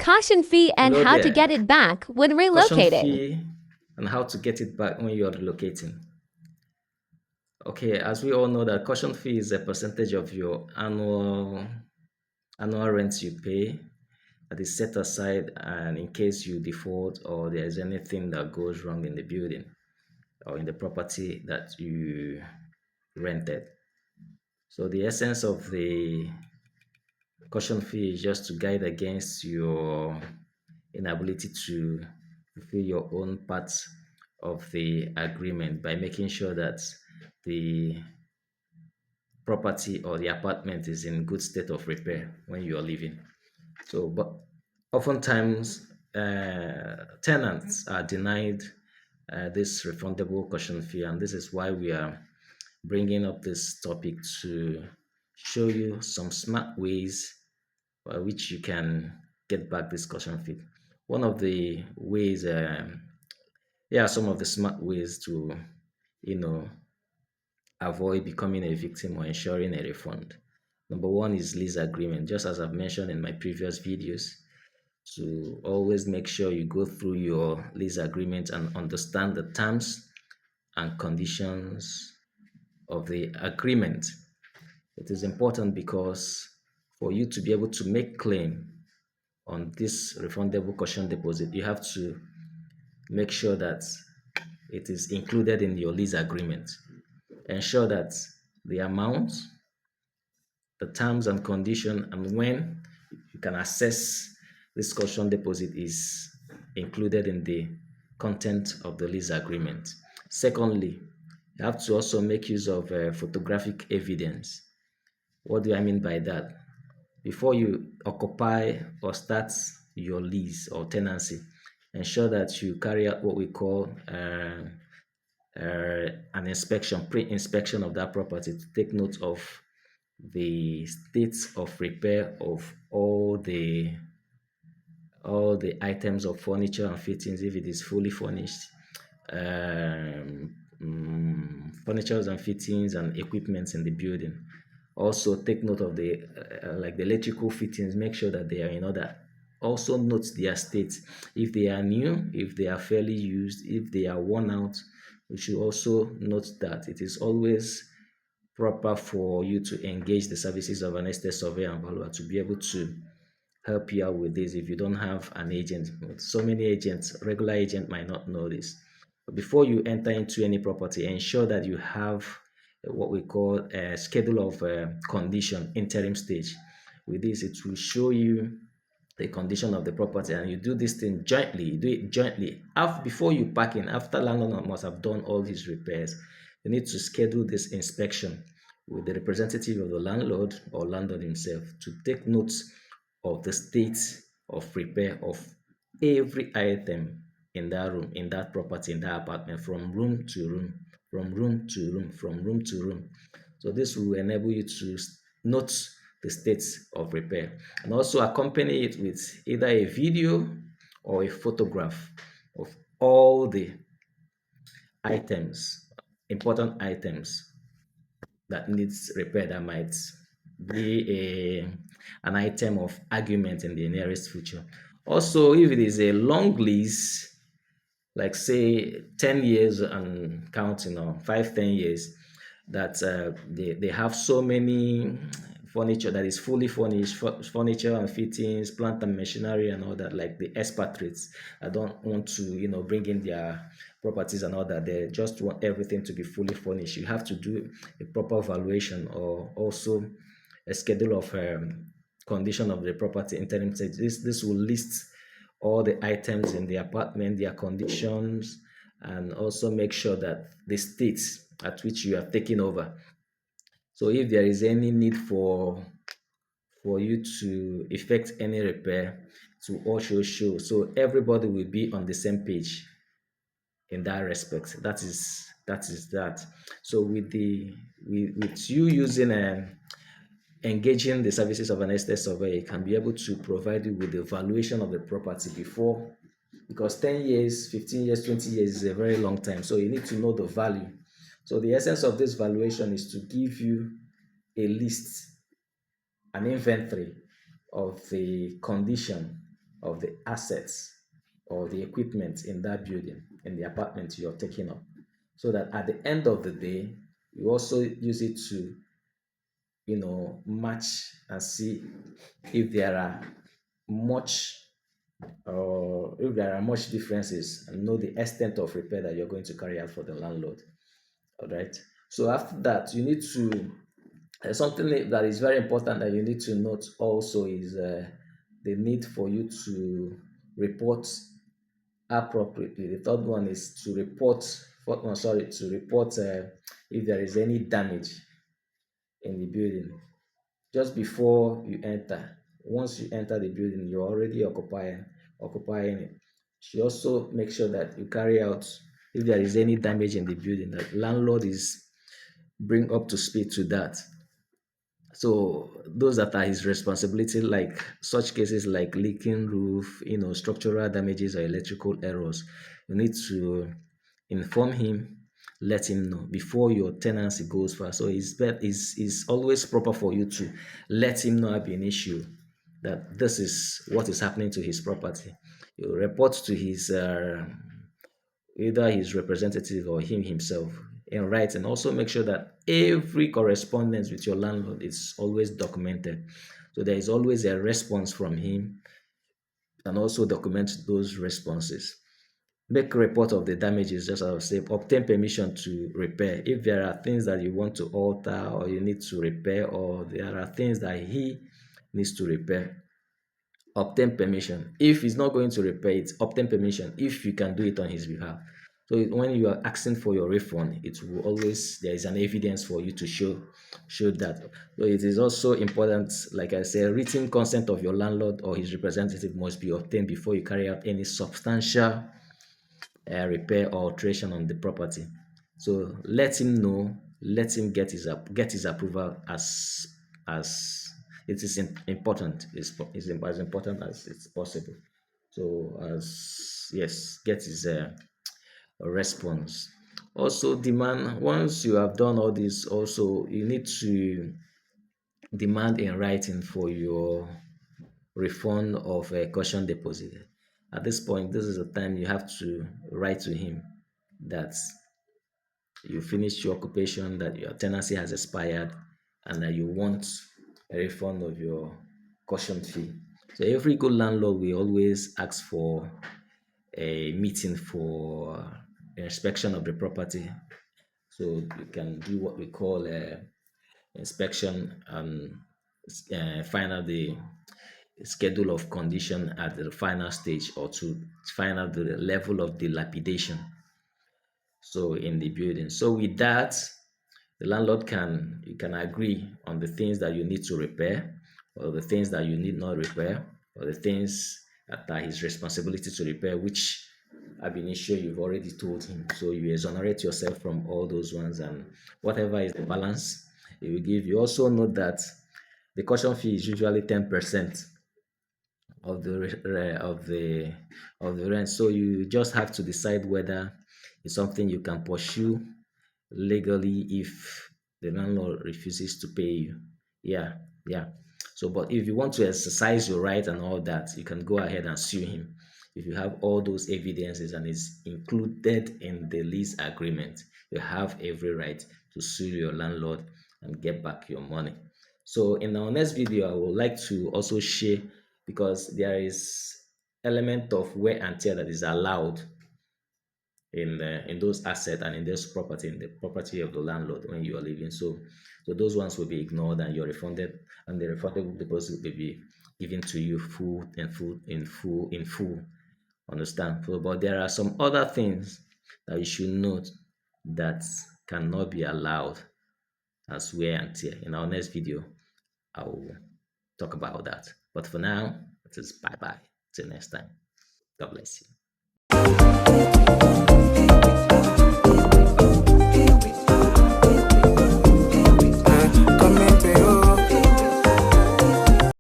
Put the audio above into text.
Caution fee and Hello how to get there. it back when Caution relocating. fee and how to get it back when you're relocating. Okay, as we all know that caution fee is a percentage of your annual rent you pay that is set aside and in case you default or there's anything that goes wrong in the building or in the property that you rented. So the essence of the caution fee is just to guide against your inability to fulfill your own part of the agreement by making sure that the property or the apartment is in good state of repair when you are living. So, but oftentimes tenants are denied this refundable caution fee, and this is why we are bringing up this topic to show you some smart ways by which you can get back this caution fee. One of the ways, yeah, some of the smart ways to, you know, avoid becoming a victim or ensuring a refund. Number one is lease agreement, just as I've mentioned in my previous videos, to always make sure you go through your lease agreement and understand the terms and conditions of the agreement. It is important because for you to be able to make claim on this refundable caution deposit, you have to make sure that it is included in your lease agreement. Ensure that the amount, the terms and condition, and when you can access this caution deposit is included in the content of the lease agreement. Secondly, you have to also make use of photographic evidence. What do I mean by that? Before you occupy or start your lease or tenancy, ensure that you carry out what we call an inspection, pre-inspection of that property to take note of the state of repair of all the items of furniture and fittings if it is fully furnished, furniture and fittings and equipment in the building. Also take note of the like the electrical fittings, make sure that they are in order. Also note their state, if they are new, if they are fairly used, if they are worn out. We should also note that it is always proper for you to engage the services of an estate surveyor and valuer to be able to help you out with this if you don't have an agent. So many agents, regular agent might not know this. But before you enter into any property, ensure that you have what we call a schedule of condition interim stage. With this, it will show you the condition of the property, and you do this thing jointly. You do it jointly. Before you pack in, after landlord must have done all his repairs, you need to schedule this inspection with the representative of the landlord or landlord himself to take notes of the state of repair of every item in that room, in that property, in that apartment, from room to room, from room to room, from room to room. So this will enable you to note the states of repair and also accompany it with either a video or a photograph of all the items, important items that needs repair that might be an item of argument in the nearest future. Also, if it is a long lease, like say 10 years and counting, or 5, 10 years, that they have so many furniture that is fully furnished, furniture and fittings, plant and machinery and all that, like the expatriates. I don't want to bring in their properties and all that. They just want everything to be fully furnished. You have to do a proper valuation or also a schedule of condition of the property interim stage. This will list all the items in the apartment, their conditions, and also make sure that the states at which you are taking over. So if there is any need for you to effect any repair, to also show so everybody will be on the same page in that respect. That is that. So with you using engaging the services of an estate surveyor, it can be able to provide you with the valuation of the property before, because 10 years, 15 years, 20 years is a very long time. So you need to know the value. So the essence of this valuation is to give you a list, an inventory of the condition of the assets or the equipment in that building, in the apartment you're taking up, so that at the end of the day, you also use it to, match and see if there are much or if there are much differences, and know the extent of repair that you're going to carry out for the landlord. All right. So after that, you need to something that is very important that you need to note also is the need for you to report appropriately. The third one is to report. Fourth one, sorry, to report if there is any damage in the building just before you enter. Once you enter the building, you're already occupying it. You also make sure that you carry out if there is any damage in the building, that landlord is bring up to speed to that. So those that are his responsibility, like such cases like leaking roof, structural damages or electrical errors, you need to inform him, let him know before your tenancy goes far. So it's always proper for you to let him know have an issue, that this is what is happening to his property. You report to his either his representative or him himself in writing. Also make sure that every correspondence with your landlord is always documented. So there is always a response from him, and also document those responses. Make report of the damages, just as I say, obtain permission to repair. If there are things that you want to alter or you need to repair, or there are things that he needs to repair, obtain permission. If he's not going to repair it, obtain permission if you can do it on his behalf. So when you are asking for your refund, it will always there is an evidence for you to show that. So it is also important, like I said, written consent of your landlord or his representative must be obtained before you carry out any substantial repair or alteration on the property. So let him know, let him get his approval as it is important. Is as important as it's possible. So as yes, get his response. Also demand, once you have done all this, also you need to demand in writing for your refund of a caution deposit. At this point, this is the time you have to write to him that you finished your occupation, that your tenancy has expired, and that you want a refund of your caution fee. So every good landlord will always ask for a meeting for inspection of the property. So you can do what we call a inspection and find out the schedule of condition at the final stage, or to find out the level of dilapidation so in the building. So with that, the landlord can agree on the things that you need to repair, or the things that you need not repair, or the things that are his responsibility to repair, which ab initio you've already told him. So you exonerate yourself from all those ones, and whatever is the balance he will give you. Also note that the caution fee is usually 10% of the of the rent. So you just have to decide whether it's something you can pursue legally if the landlord refuses to pay you. Yeah, yeah. So, but if you want to exercise your right and all that, you can go ahead and sue him. If you have all those evidences and it's included in the lease agreement, you have every right to sue your landlord and get back your money. So in our next video, I would like to also share, because there is element of wear and tear that is allowed in those assets and in this property, in the property of the landlord when you are living. So those ones will be ignored, and you're refunded, and the refundable deposit will be given to you full. Understand? So, but there are some other things that you should note that cannot be allowed as wear and tear. In our next video, I will talk about that. But for now, it is bye bye. Till next time. God bless you.